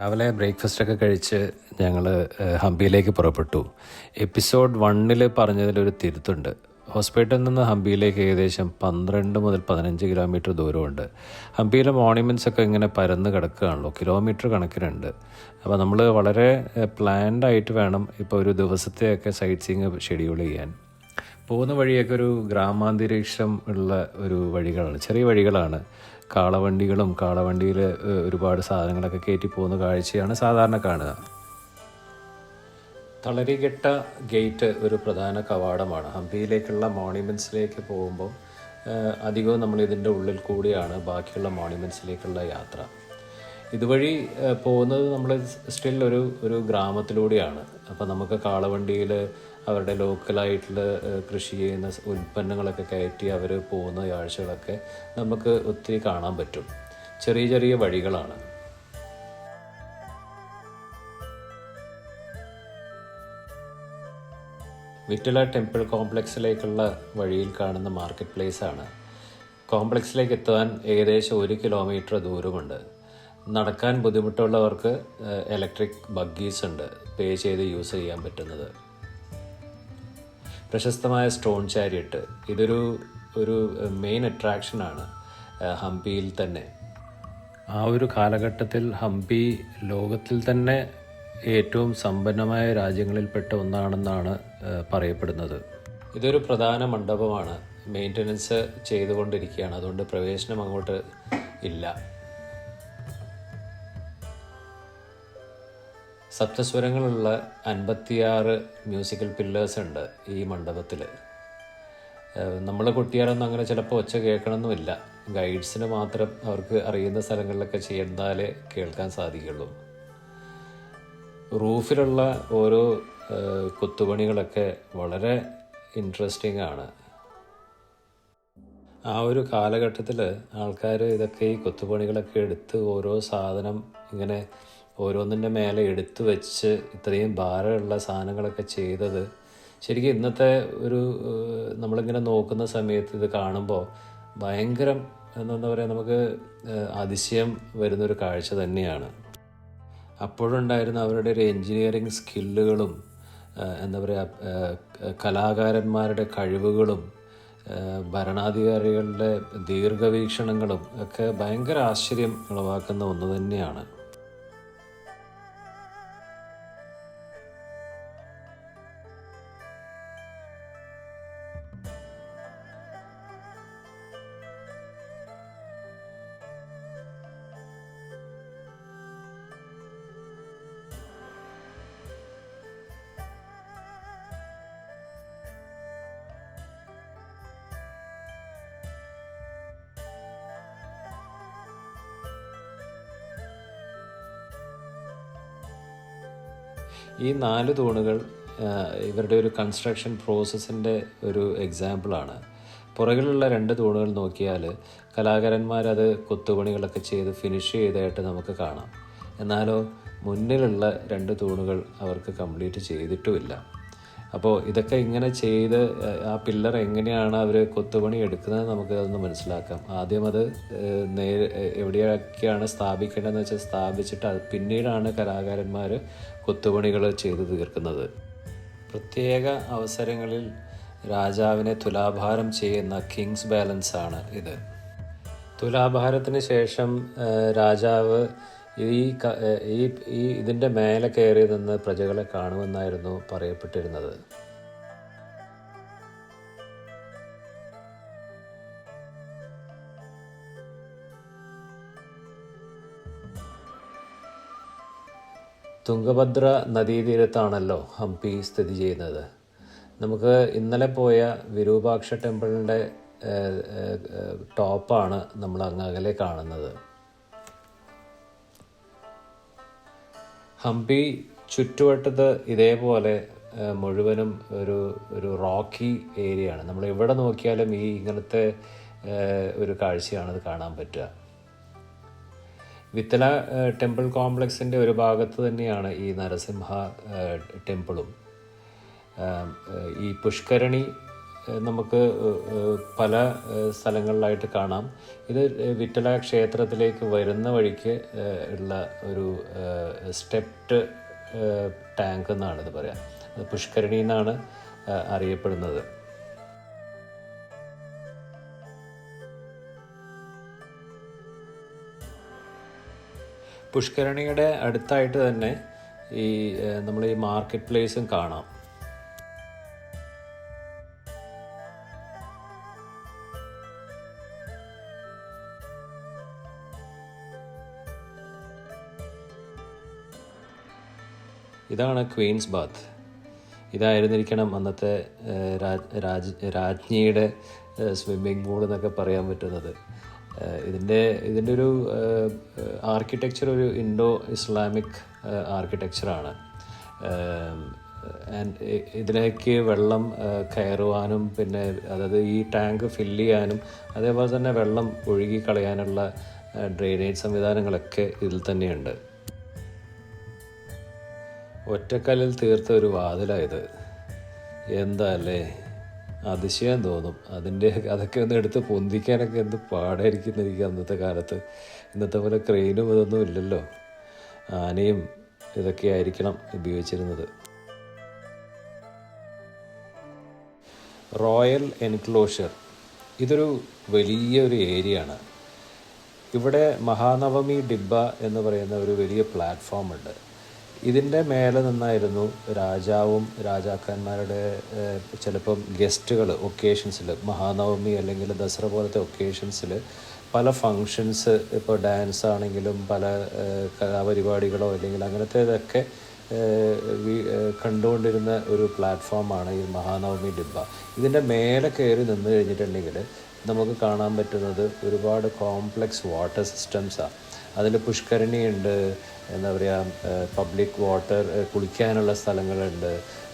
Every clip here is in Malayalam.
രാവിലെ ബ്രേക്ക്ഫാസ്റ്റൊക്കെ കഴിച്ച് ഞങ്ങൾ ഹംപിയിലേക്ക് പുറപ്പെട്ടു. എപ്പിസോഡ് 1 പറഞ്ഞതിലൊരു തിരുത്തുണ്ട്. ഹോസ്പേട്ടിൽ നിന്ന് ഹംപിയിലേക്ക് ഏകദേശം 12 മുതൽ 15 കിലോമീറ്റർ ദൂരമുണ്ട്. ഹംപിയിലെ മോണ്യുമെൻറ്റ്സ് ഒക്കെ ഇങ്ങനെ പരന്ന് കിടക്കുകയാണല്ലോ, കിലോമീറ്റർ കണക്കിനുണ്ട്. അപ്പോൾ നമ്മൾ വളരെ പ്ലാൻഡ് ആയിട്ട് വേണം ഇപ്പോൾ ഒരു ദിവസത്തെയൊക്കെ സൈറ്റ് സീയിങ് ഷെഡ്യൂൾ ചെയ്യാൻ. പോകുന്ന വഴിയൊക്കെ ഒരു ഗ്രാമാന്തരീക്ഷം ഉള്ള ഒരു വഴികളാണ്, ചെറിയ വഴികളാണ്. കാളവണ്ടികളും കാളവണ്ടിയിൽ ഒരുപാട് സാധനങ്ങളൊക്കെ കയറ്റി പോകുന്ന കാഴ്ചയാണ് സാധാരണ കാണുക. തളരികെട്ട ഗേറ്റ് ഒരു പ്രധാന കവാടമാണ്. ഹംപിയിലേക്കുള്ള മോണ്യുമെൻറ്റ്സിലേക്ക് പോകുമ്പോൾ അധികവും നമ്മൾ ഇതിൻ്റെ ഉള്ളിൽ കൂടിയാണ് ബാക്കിയുള്ള മോണ്യുമെൻറ്റ്സിലേക്കുള്ള യാത്ര. ഇതുവഴി പോകുന്നത് നമ്മൾ സ്റ്റിൽ ഒരു ഗ്രാമത്തിലൂടെയാണ്. അപ്പോൾ നമുക്ക് കാളവണ്ടിയിൽ അവരുടെ ലോക്കലായിട്ടുള്ള കൃഷി ചെയ്യുന്ന ഉൽപ്പന്നങ്ങളൊക്കെ കയറ്റി അവർ പോകുന്ന കാഴ്ചകളൊക്കെ നമുക്ക് ഒത്തിരി കാണാൻ പറ്റും. ചെറിയ ചെറിയ വഴികളാണ്. വിറ്റല ടെമ്പിൾ കോംപ്ലക്സിലേക്കുള്ള വഴിയിൽ കാണുന്ന മാർക്കറ്റ് പ്ലേസാണ്. കോംപ്ലക്സിലേക്ക് എത്താൻ ഏകദേശം 1 കിലോമീറ്റർ ദൂരമുണ്ട്. നടക്കാൻ ബുദ്ധിമുട്ടുള്ളവർക്ക് ഇലക്ട്രിക് ബഗ്ഗീസ് ഉണ്ട്, പേ ചെയ്ത് യൂസ് ചെയ്യാൻ പറ്റുന്നത്. പ്രശസ്തമായ സ്റ്റോൺ ചാരിയറ്റ് ഇതൊരു മെയിൻ അട്രാക്ഷനാണ് ഹംപിയിൽ തന്നെ. ആ ഒരു കാലഘട്ടത്തിൽ ഹംപി ലോകത്തിൽ തന്നെ ഏറ്റവും സമ്പന്നമായ രാജ്യങ്ങളിൽപ്പെട്ട ഒന്നാണെന്നാണ് പറയപ്പെടുന്നത്. ഇതൊരു പ്രധാന മണ്ഡപമാണ്, മെയിൻ്റനൻസ് ചെയ്തുകൊണ്ടിരിക്കുകയാണ്, അതുകൊണ്ട് പ്രവേശനം അങ്ങോട്ട് ഇല്ല. സപ്തസ്വരങ്ങളുള്ള 56 മ്യൂസിക്കൽ പില്ലേഴ്സ് ഉണ്ട് ഈ മണ്ഡപത്തിൽ. നമ്മൾ കൊട്ടിയാലൊന്നും അങ്ങനെ ചിലപ്പോൾ ഒച്ച കേൾക്കണമെന്നുമില്ല. ഗൈഡ്സിന് മാത്രം അവർക്ക് അറിയുന്ന സ്ഥലങ്ങളിലൊക്കെ ചെയ്താലേ കേൾക്കാൻ സാധിക്കുള്ളൂ. റൂഫിലുള്ള ഓരോ കൊത്തുപണികളൊക്കെ വളരെ ഇൻട്രസ്റ്റിംഗ് ആണ്. ആ ഒരു കാലഘട്ടത്തിൽ ആൾക്കാർ ഇതൊക്കെ ഈ കൊത്തുപണികളൊക്കെ എടുത്ത് ഓരോ സാധനം ഇങ്ങനെ ഓരോന്നിൻ്റെ മേലെ എടുത്തു വെച്ച് ഇത്രയും ഭാരമുള്ള സാധനങ്ങളൊക്കെ ചെയ്തത് ശരിക്കും ഇന്നത്തെ നമ്മളിങ്ങനെ നോക്കുന്ന സമയത്ത് ഇത് കാണുമ്പോൾ ഭയങ്കരം എന്താ പറയുക, നമുക്ക് അതിശയം വരുന്നൊരു കാഴ്ച തന്നെയാണ്. അപ്പോഴുണ്ടായിരുന്ന അവരുടെ ഒരു എൻജിനീയറിങ് സ്കില്ലുകളും എന്താ പറയുക, കലാകാരന്മാരുടെ കഴിവുകളും ഭരണാധികാരികളുടെ ദീർഘവീക്ഷണങ്ങളും ഒക്കെ ഭയങ്കര ആശ്ചര്യം ഉളവാക്കുന്ന ഒന്ന് തന്നെയാണ്. ഈ 4 തൂണുകൾ ഇവരുടെ ഒരു കൺസ്ട്രക്ഷൻ പ്രോസസ്സിൻ്റെ ഒരു എക്സാമ്പിളാണ്. പുറകിലുള്ള 2 തൂണുകൾ നോക്കിയാൽ കലാകാരന്മാരത് കൊത്തുപണികളൊക്കെ ചെയ്ത് ഫിനിഷ് ചെയ്തതായിട്ട് നമുക്ക് കാണാം. എന്നാലോ മുന്നിലുള്ള 2 തൂണുകൾ അവർക്ക് കംപ്ലീറ്റ് ചെയ്തിട്ടുമില്ല. അപ്പോൾ ഇതൊക്കെ ഇങ്ങനെ ചെയ്ത് ആ പില്ലർ എങ്ങനെയാണ് അവർ കൊത്തുപണി എടുക്കുന്നത് നമുക്ക് അതൊന്ന് മനസ്സിലാക്കാം. ആദ്യം അത് എവിടെയൊക്കെയാണ് സ്ഥാപിക്കേണ്ടതെന്ന് വെച്ചാൽ സ്ഥാപിച്ചിട്ട് പിന്നീടാണ് കലാകാരന്മാർ കൊത്തുപണികൾ ചെയ്ത് തീർക്കുന്നത്. പ്രത്യേക അവസരങ്ങളിൽ രാജാവിനെ തുലാഭാരം ചെയ്യുന്ന കിങ്സ് ബാലൻസ് ആണ് ഇത്. തുലാഭാരത്തിന് ശേഷം രാജാവ് ഇതിൻ്റെ മേലെ കയറി നിന്ന് പ്രജകളെ കാണുമെന്നായിരുന്നു പറയപ്പെട്ടിരുന്നത്. തുംഗഭദ്ര നദീതീരത്താണല്ലോ ഹംപി സ്ഥിതി ചെയ്യുന്നത്. നമുക്ക് ഇന്നലെ പോയ വിരൂപാക്ഷ ടെമ്പിളിൻ്റെ ടോപ്പാണ് നമ്മൾ അങ്ങകലെ കാണുന്നത്. ഹംപി ചുറ്റുവട്ടത്ത് ഇതേപോലെ മുഴുവനും ഒരു റോക്കി ഏരിയയാണ്. നമ്മൾ എവിടെ നോക്കിയാലും ഇങ്ങനത്തെ ഒരു കാഴ്ചയാണത് കാണാൻ പറ്റുക. വിത്തല ടെമ്പിൾ കോംപ്ലക്സിൻ്റെ ഒരു ഭാഗത്ത് തന്നെയാണ് ഈ നരസിംഹ ടെമ്പിളും. ഈ പുഷ്കരണി നമുക്ക് പല സ്ഥലങ്ങളിലായിട്ട് കാണാം. ഇത് വിട്ടല ക്ഷേത്രത്തിലേക്ക് വരുന്ന വഴിക്ക് ഉള്ള ഒരു സ്റ്റെപ്ഡ് ടാങ്ക് എന്നാണ് ഇത് പറയാം. പുഷ്കരണി എന്നാണ് അറിയപ്പെടുന്നത്. പുഷ്കരണിയുടെ അടുത്തായിട്ട് തന്നെ ഈ നമ്മൾ ഈ മാർക്കറ്റ് പ്ലേസും കാണാം. ഇതാണ് ക്വീൻസ് ബാത്ത്. ഇതായിരുന്നിരിക്കണം അന്നത്തെ രാജ്ഞിയുടെ സ്വിമ്മിംഗ് പൂൾ എന്നൊക്കെ പറയാൻ പറ്റുന്നത്. ഇതിൻ്റെ ഒരു ആർക്കിടെക്ചർ ഒരു ഇൻഡോ ഇസ്ലാമിക് ആർക്കിടെക്ചറാണ്. ആൻഡ് ഇതിലേക്ക് വെള്ളം കയറുവാനും പിന്നെ അതായത് ഈ ടാങ്ക് ഫില്ല് ചെയ്യാനും അതേപോലെ തന്നെ വെള്ളം ഒഴുകി കളയാനുള്ള ഡ്രെയിനേജ് സംവിധാനങ്ങളൊക്കെ ഇതിൽ തന്നെയുണ്ട്. ഒറ്റക്കല്ലിൽ തീർത്ത ഒരു വാതിലായത്. എന്താ അല്ലേ, അതിശയം തോന്നും. അതൊക്കെ ഒന്ന് എടുത്ത് പൊന്തിക്കാനൊക്കെ എന്ത് പാടായിരിക്കും അന്നത്തെ കാലത്ത്. ഇന്നത്തെ പോലെ ക്രെയിനും ഇതൊന്നും ഇല്ലല്ലോ. ആനയും ഇതൊക്കെ ആയിരിക്കണം ഉപയോഗിച്ചിരുന്നത്. റോയൽ എൻക്ലോഷർ ഇതൊരു വലിയൊരു ഏരിയയാണ്. ഇവിടെ മഹാനവമി ഡിബ്ബ എന്ന് പറയുന്ന ഒരു വലിയ പ്ലാറ്റ്ഫോം ഉണ്ട്. ഇതിൻ്റെ മേലെ നിന്നായിരുന്നു രാജാവും രാജാക്കന്മാരുടെ ചിലപ്പം ഗസ്റ്റുകൾ ഒക്കേഷൻസിൽ, മഹാനവമി അല്ലെങ്കിൽ ദസറ പോലത്തെ ഒക്കേഷൻസിൽ പല ഫങ്ഷൻസ്, ഇപ്പോൾ ഡാൻസ് ആണെങ്കിലും പല കലാപരിപാടികളോ അല്ലെങ്കിൽ അങ്ങനത്തേതൊക്കെ കണ്ടുകൊണ്ടിരുന്ന ഒരു പ്ലാറ്റ്ഫോമാണ് ഈ മഹാനവമി ഡിബ്ബ. ഇതിൻ്റെ മേലെ കയറി നിന്ന് കഴിഞ്ഞിട്ടുണ്ടെങ്കിൽ നമുക്ക് കാണാൻ പറ്റുന്നത് ഒരുപാട് കോംപ്ലക്സ് വാട്ടർ സിസ്റ്റംസാണ്. അതിൽ പുഷ്കരണിയുണ്ട്, എന്താ പറയുക, പബ്ലിക് വാട്ടർ കുളിക്കാനുള്ള സ്ഥലങ്ങളുണ്ട്.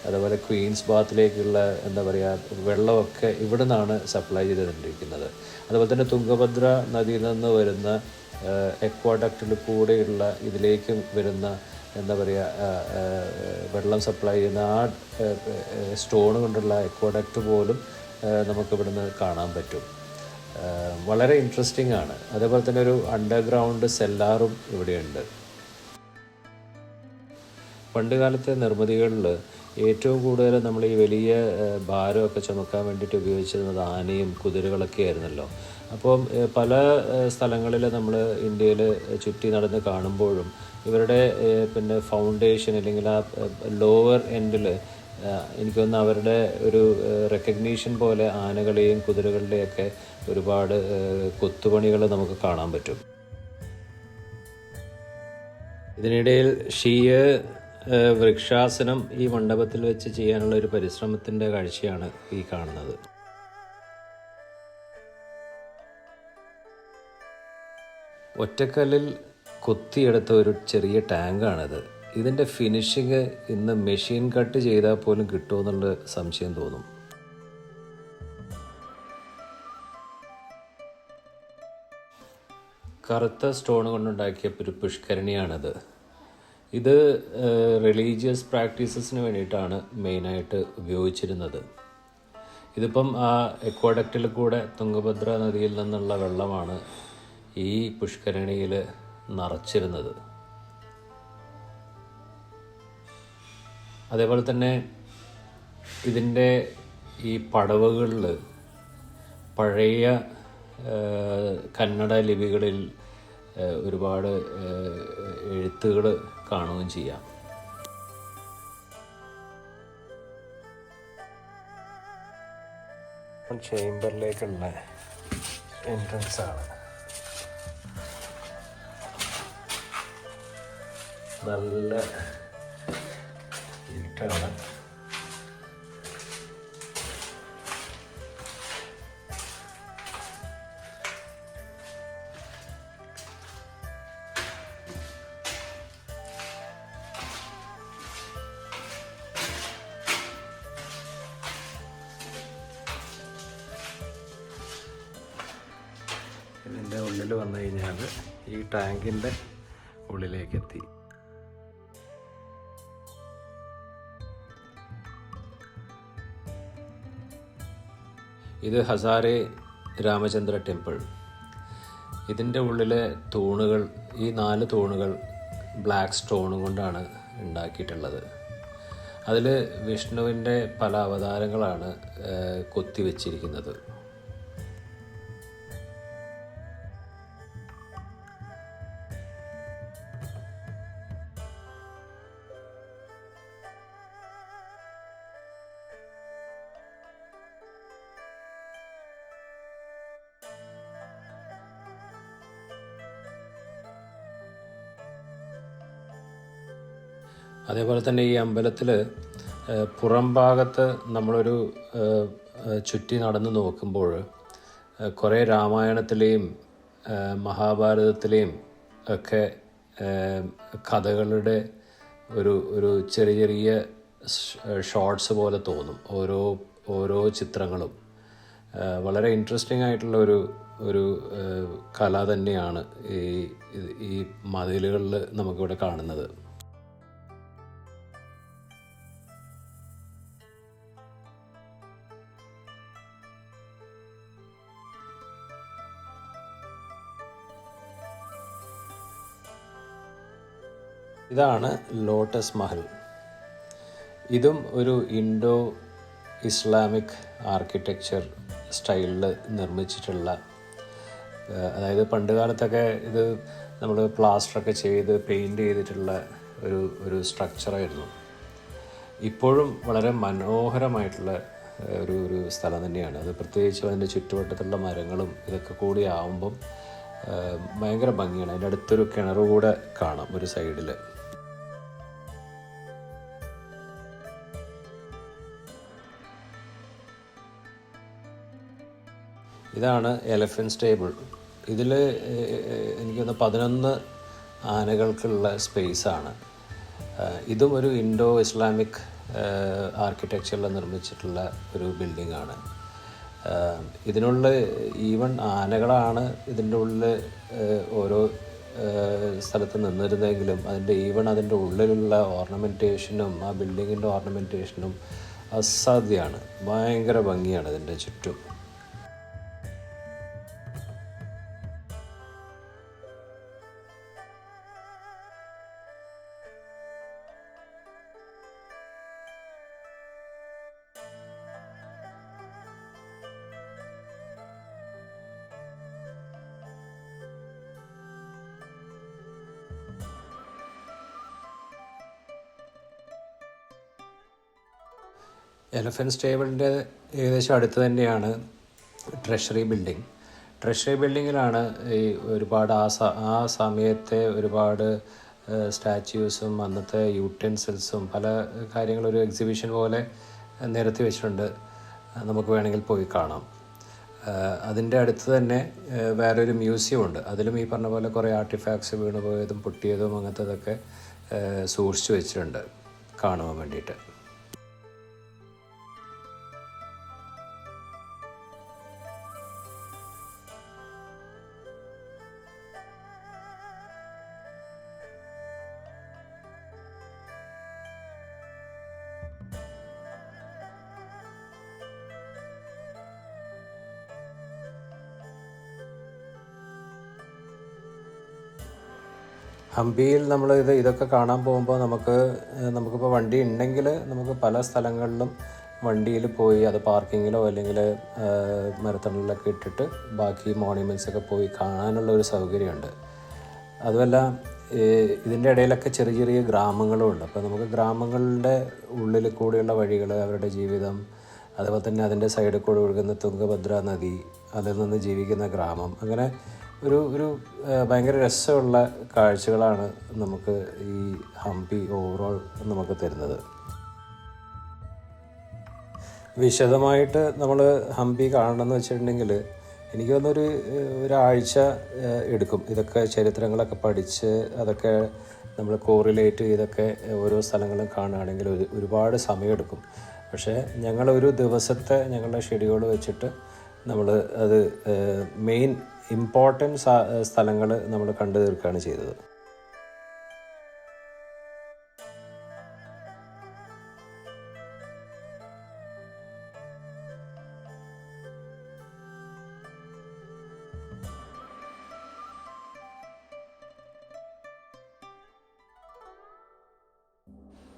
അതുപോലെ ക്വീൻസ് ബാത്തിലേക്കുള്ള എന്താ പറയുക വെള്ളമൊക്കെ ഇവിടെ നിന്നാണ് സപ്ലൈ ചെയ്തുകൊണ്ടിരിക്കുന്നത്. അതുപോലെ തന്നെ തുംഗഭദ്ര നദിയിൽ നിന്ന് വരുന്ന എക്വാഡക്റ്റിൽ കൂടെയുള്ള ഇതിലേക്ക് വരുന്ന എന്താ പറയുക വെള്ളം സപ്ലൈ ചെയ്യുന്ന ആ സ്റ്റോൺ കൊണ്ടുള്ള എക്വാഡക്റ്റ് പോലും നമുക്കിവിടുന്ന് കാണാൻ പറ്റും. വളരെ ഇൻട്രസ്റ്റിംഗ് ആണ്. അതേപോലെ തന്നെ ഒരു അണ്ടർഗ്രൗണ്ട് സെല്ലാറും ഇവിടെയുണ്ട്. പണ്ട് കാലത്തെ നിർമ്മിതികളിൽ ഏറ്റവും കൂടുതൽ നമ്മൾ ഈ വലിയ ഭാരമൊക്കെ ചുമക്കാൻ വേണ്ടിയിട്ട് ഉപയോഗിച്ചിരുന്നത് ആനയും കുതിരകളൊക്കെ ആയിരുന്നല്ലോ. അപ്പം പല സ്ഥലങ്ങളിൽ നമ്മൾ ഇന്ത്യയിൽ ചുറ്റി നടന്ന് കാണുമ്പോഴും ഇവരുടെ പിന്നെ ഫൗണ്ടേഷൻ അല്ലെങ്കിൽ ആ ലോവർ എൻഡിൽ എനിക്ക് തോന്നുന്നു അവരുടെ ഒരു റെക്കഗ്നീഷൻ പോലെ ആനകളെയും കുതിരകളുടെയൊക്കെ ഒരുപാട് കൊത്തുപണികൾ നമുക്ക് കാണാൻ പറ്റും. ഇതിനിടയിൽ ഷീയ വൃക്ഷാസനം ഈ മണ്ഡപത്തിൽ വെച്ച് ചെയ്യാനുള്ള ഒരു പരിശ്രമത്തിൻ്റെ കാഴ്ചയാണ് ഈ കാണുന്നത്. ഒറ്റക്കല്ലിൽ കൊത്തിയെടുത്ത ഒരു ചെറിയ ടാങ്കാണിത്. ഇതിൻ്റെ ഫിനിഷിങ് ഇന്ന് മെഷീൻ കട്ട് ചെയ്താൽ പോലും കിട്ടുമെന്നുള്ള സംശയം തോന്നും. കറുത്ത സ്റ്റോൺ കൊണ്ടുണ്ടാക്കിയ ഒരു പുഷ്കരണിയാണിത്. ഇത് റിലീജിയസ് പ്രാക്ടീസസിന് വേണ്ടിയിട്ടാണ് മെയിനായിട്ട് ഉപയോഗിച്ചിരുന്നത്. ഇതിപ്പം ആ എക്വാഡക്റ്റിൽ കൂടെ തുംഗഭദ്ര നദിയിൽ നിന്നുള്ള വെള്ളമാണ് ഈ പുഷ്കരണിയിൽ നിറച്ചിരുന്നത്. അതേപോലെ തന്നെ ഇതിൻ്റെ ഈ പടവുകളിൽ പഴയ കന്നഡ ലിപികളിൽ ഒരുപാട് എഴുത്തുകൾ കാണുകയും ചെയ്യാം. ചേംബറിലേക്കുള്ള എൻട്രൻസ് ആണ്. നല്ല ഇരുട്ടാണ്. ഇതിൻ്റെ ഉള്ളിൽ വന്നു കഴിഞ്ഞാൽ ഈ ടാങ്കിൻ്റെ ഉള്ളിലേക്ക് എത്തി. ഇത് ഹസാരെ രാമചന്ദ്ര ടെമ്പിൾ. ഇതിൻ്റെ ഉള്ളിലെ തൂണുകൾ, ഈ 4 തൂണുകൾ ബ്ലാക്ക് സ്റ്റോൺ കൊണ്ടാണ് ഉണ്ടാക്കിയിട്ടുള്ളത്. അതിൽ വിഷ്ണുവിൻ്റെ പല അവതാരങ്ങളാണ് കൊത്തിവെച്ചിരിക്കുന്നത്. അതേപോലെ തന്നെ ഈ അമ്പലത്തിൽ പുറം ഭാഗത്ത് നമ്മളൊരു ചുറ്റി നടന്ന് നോക്കുമ്പോൾ കുറേ രാമായണത്തിലെയും മഹാഭാരതത്തിലെയും ഒക്കെ കഥകളുടെ ഒരു ചെറിയ ചെറിയ ഷോർട്സ് പോലെ തോന്നും ഓരോ ചിത്രങ്ങളും. വളരെ ഇൻട്രസ്റ്റിംഗ് ആയിട്ടുള്ള ഒരു കല തന്നെയാണ് ഈ മതിലുകളിൽ നമുക്കിവിടെ കാണുന്നത്. ഇതാണ് ലോട്ടസ് മഹൽ. ഇതും ഒരു ഇൻഡോ ഇസ്ലാമിക് ആർക്കിടെക്ചർ സ്റ്റൈലിൽ നിർമ്മിച്ചിട്ടുള്ള, അതായത് പണ്ട് കാലത്തൊക്കെ ഇത് നമ്മൾ പ്ലാസ്റ്ററൊക്കെ ചെയ്ത് പെയിൻറ് ചെയ്തിട്ടുള്ള ഒരു സ്ട്രക്ചറായിരുന്നു. ഇപ്പോഴും വളരെ മനോഹരമായിട്ടുള്ള ഒരു സ്ഥലം തന്നെയാണ് അത്. പ്രത്യേകിച്ചും അതിൻ്റെ ചുറ്റുവട്ടത്തുള്ള മരങ്ങളും ഇതൊക്കെ കൂടി ആവുമ്പം ഭയങ്കര ഭംഗിയാണ്. അതിൻ്റെ അടുത്തൊരു കിണർ കൂടെ കാണാം ഒരു സൈഡിൽ. ഇതാണ് എലഫൻറ്റ് സ്റ്റേബിൾ. ഇതിൽ എനിക്കൊന്ന് 11 ആനകൾക്കുള്ള സ്പേസാണ്. ഇതും ഒരു ഇൻഡോ ഇസ്ലാമിക് ആർക്കിടെക്ചറിൽ നിർമ്മിച്ചിട്ടുള്ള ഒരു ബിൽഡിങ്ങാണ്. ഇതിനുള്ള ഈവൻ ആനകളാണ് ഇതിൻ്റെ ഉള്ളിൽ ഓരോ സ്ഥലത്ത് നിന്നിരുന്നെങ്കിലും അതിൻ്റെ ഉള്ളിലുള്ള ഓർണമെൻറ്റേഷനും ആ ബിൽഡിങ്ങിൻ്റെ ഓർണമെൻറ്റേഷനും അസാധ്യമാണ്. ഭയങ്കര ഭംഗിയാണ് ഇതിൻ്റെ ചുറ്റും. എലഫൻറ്റ് സ്റ്റേബിളിൻ്റെ ഏകദേശം അടുത്ത് തന്നെയാണ് ട്രഷറി ബിൽഡിംഗ്. ട്രഷറി ബിൽഡിങ്ങിലാണ് ഈ ഒരുപാട് ആ സമയത്തെ ഒരുപാട് സ്റ്റാച്യൂസും അന്നത്തെ യൂട്ടൻസിൽസും പല കാര്യങ്ങളും ഒരു എക്സിബിഷൻ പോലെ നിരത്തി വെച്ചിട്ടുണ്ട്. നമുക്ക് വേണമെങ്കിൽ പോയി കാണാം. അതിൻ്റെ അടുത്ത് തന്നെ വേറൊരു മ്യൂസിയം ഉണ്ട്. അതിലും ഈ പറഞ്ഞ പോലെ കുറേ ആർട്ടിഫാക്ട്സ് വീണുപോയതും പൊട്ടിയതും അങ്ങനത്തതൊക്കെ സൂക്ഷിച്ചു വെച്ചിട്ടുണ്ട് കാണുവാൻ വേണ്ടിയിട്ട്. ഹംപിയിൽ നമ്മൾ ഇതൊക്കെ കാണാൻ പോകുമ്പോൾ നമുക്കിപ്പോൾ വണ്ടി ഉണ്ടെങ്കിൽ നമുക്ക് പല സ്ഥലങ്ങളിലും വണ്ടിയിൽ പോയി അത് പാർക്കിങ്ങിലോ അല്ലെങ്കിൽ മരത്തണലിലൊക്കെ ഇട്ടിട്ട് ബാക്കി മോണ്യുമെൻറ്റ്സൊക്കെ പോയി കാണാനുള്ള ഒരു സൗകര്യമുണ്ട്. അതുമല്ല ഇതിൻ്റെ ഇടയിലൊക്കെ ചെറിയ ചെറിയ ഗ്രാമങ്ങളും ഉണ്ട്. അപ്പോൾ നമുക്ക് ഗ്രാമങ്ങളുടെ ഉള്ളിൽ കൂടെയുള്ള വഴികൾ, അവരുടെ ജീവിതം, അതുപോലെ തന്നെ അതിൻ്റെ സൈഡിൽ കൂടെ ഒഴുകുന്ന തുംഗഭദ്ര നദി, അതിൽ നിന്ന് ജീവിക്കുന്ന ഗ്രാമം, അങ്ങനെ ഒരു ഭയങ്കര രസമുള്ള കാഴ്ചകളാണ് നമുക്ക് ഈ ഹംപി ഓവറോൾ നമുക്ക് തരുന്നത്. വിശദമായിട്ട് നമ്മൾ ഹംപി കാണണമെന്ന് വെച്ചിട്ടുണ്ടെങ്കിൽ എനിക്ക് തോന്നുന്നൊരു ഒരാഴ്ച എടുക്കും. ഇതൊക്കെ ചരിത്രങ്ങളൊക്കെ പഠിച്ച് അതൊക്കെ നമ്മൾ കോറിലേറ്റ് ചെയ്തൊക്കെ ഓരോ സ്ഥലങ്ങളും കാണുകയാണെങ്കിൽ ഒരുപാട് സമയമെടുക്കും. പക്ഷേ ഞങ്ങളൊരു ദിവസത്തെ ഞങ്ങളുടെ ഷെഡ്യൂൾ വെച്ചിട്ട് നമ്മൾ അത് മെയിൻ ഇമ്പോർട്ടൻസ് സ്ഥലങ്ങൾ നമ്മൾ കണ്ടു തീർക്കുകയാണ് ചെയ്തത്.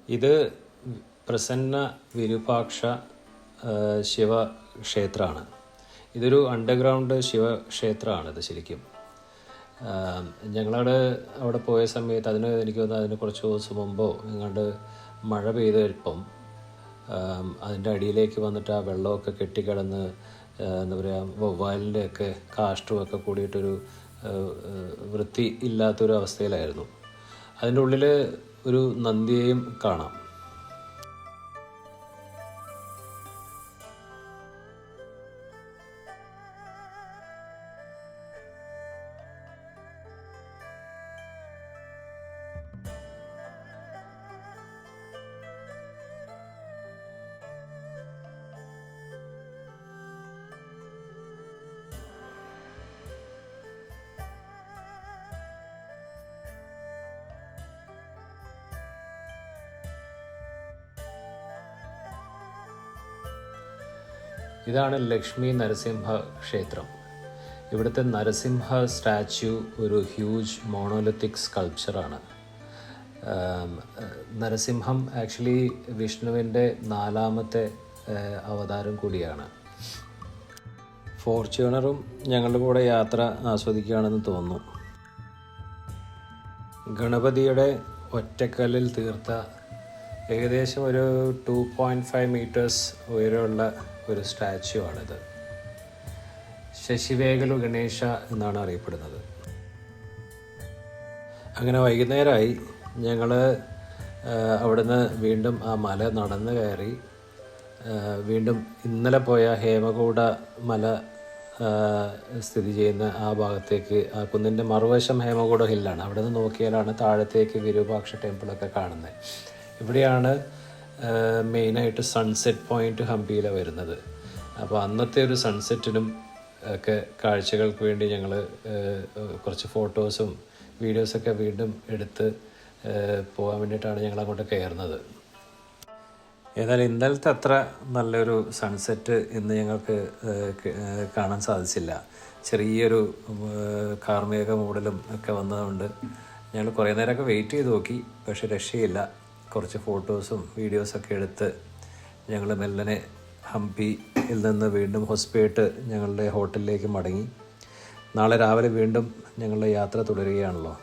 ഇത് പ്രസന്ന വിരൂപാക്ഷ ശിവക്ഷേത്രമാണ്. ഇതൊരു അണ്ടർഗ്രൗണ്ട് ശിവക്ഷേത്രമാണിത് ശരിക്കും. ഞങ്ങളവിടെ പോയ സമയത്ത് എനിക്ക് തോന്നുന്നു അതിന് കുറച്ച് ദിവസം മുമ്പോ എങ്ങാണ്ട് മഴ പെയ്തപ്പം അതിൻ്റെ അടിയിലേക്ക് വന്നിട്ട് ആ വെള്ളമൊക്കെ കെട്ടിക്കിടന്ന് എന്താ പറയുക, വവ്വാലിൻ്റെയൊക്കെ കാഷ്ടമൊക്കെ കൂടിയിട്ടൊരു വൃത്തി ഇല്ലാത്തൊരു അവസ്ഥയിലായിരുന്നു. അതിൻ്റെ ഉള്ളിൽ ഒരു നന്ദിയെയും കാണാം. ഇതാണ് ലക്ഷ്മി നരസിംഹ ക്ഷേത്രം. ഇവിടുത്തെ നരസിംഹ സ്റ്റാച്യു ഒരു ഹ്യൂജ് മോണോലിത്തിക് സ്കൾപ്ചറാണ്. നരസിംഹം ആക്ച്വലി വിഷ്ണുവിൻ്റെ 4ാമത്തെ അവതാരം കൂടിയാണ്. ഫോർച്യൂണറും ഞങ്ങളുടെ കൂടെ യാത്ര ആസ്വദിക്കുകയാണെന്ന് തോന്നുന്നു. ഗണപതിയുടെ ഒറ്റക്കല്ലിൽ തീർത്ത ഏകദേശം ഒരു 2.5 മീറ്റേഴ്സ് ഉയരമുള്ള ഒരു സ്റ്റാച്യു ആണിത്. ശശിവേഗലു ഗണേശ എന്നാണ് അറിയപ്പെടുന്നത്. അങ്ങനെ വൈകുന്നേരമായി. ഞങ്ങൾ അവിടുന്ന് വീണ്ടും ആ മല നടന്ന് കയറി വീണ്ടും ഇന്നലെ പോയ ഹേമകൂട മല സ്ഥിതി ചെയ്യുന്ന ആ ഭാഗത്തേക്ക്, ആ കുന്നിൻ്റെ മറുവശം ഹേമകൂട ഹില്ലാണ്. അവിടെ നിന്ന് നോക്കിയാലാണ് താഴത്തേക്ക് വിരൂപാക്ഷ ടെമ്പിളൊക്കെ കാണുന്നത്. ഇവിടെയാണ് മെയിനായിട്ട് സൺസെറ്റ് പോയിൻ്റ് ഹംപിയിലെ വരുന്നത്. അപ്പോൾ അന്നത്തെ ഒരു സൺസെറ്റിനും ഒക്കെ കാഴ്ചകൾക്ക് വേണ്ടി ഞങ്ങൾ കുറച്ച് ഫോട്ടോസും വീഡിയോസൊക്കെ വീണ്ടും എടുത്ത് പോകാൻ വേണ്ടിയിട്ടാണ് ഞങ്ങൾ അങ്ങോട്ട് കയറുന്നത്. ഏതായാലും ഇന്നലത്തെ അത്ര നല്ലൊരു സൺസെറ്റ് ഇന്ന് ഞങ്ങൾക്ക് കാണാൻ സാധിച്ചില്ല. ചെറിയൊരു കാർമേഘ മൂടലും ഒക്കെ വന്നതുകൊണ്ട് ഞങ്ങൾ കുറേ നേരമൊക്കെ വെയിറ്റ് ചെയ്ത് നോക്കി, പക്ഷേ രക്ഷയില്ല. കുറച്ച് ഫോട്ടോസും വീഡിയോസൊക്കെ എടുത്ത് ഞങ്ങൾ മെല്ലനെ ഹംപിയിൽ നിന്ന് വീണ്ടും ഹൊസ്പേട്ട് ഞങ്ങളുടെ ഹോട്ടലിലേക്ക് മടങ്ങി. നാളെ രാവിലെ വീണ്ടും ഞങ്ങളുടെ യാത്ര തുടരുകയാണല്ലോ.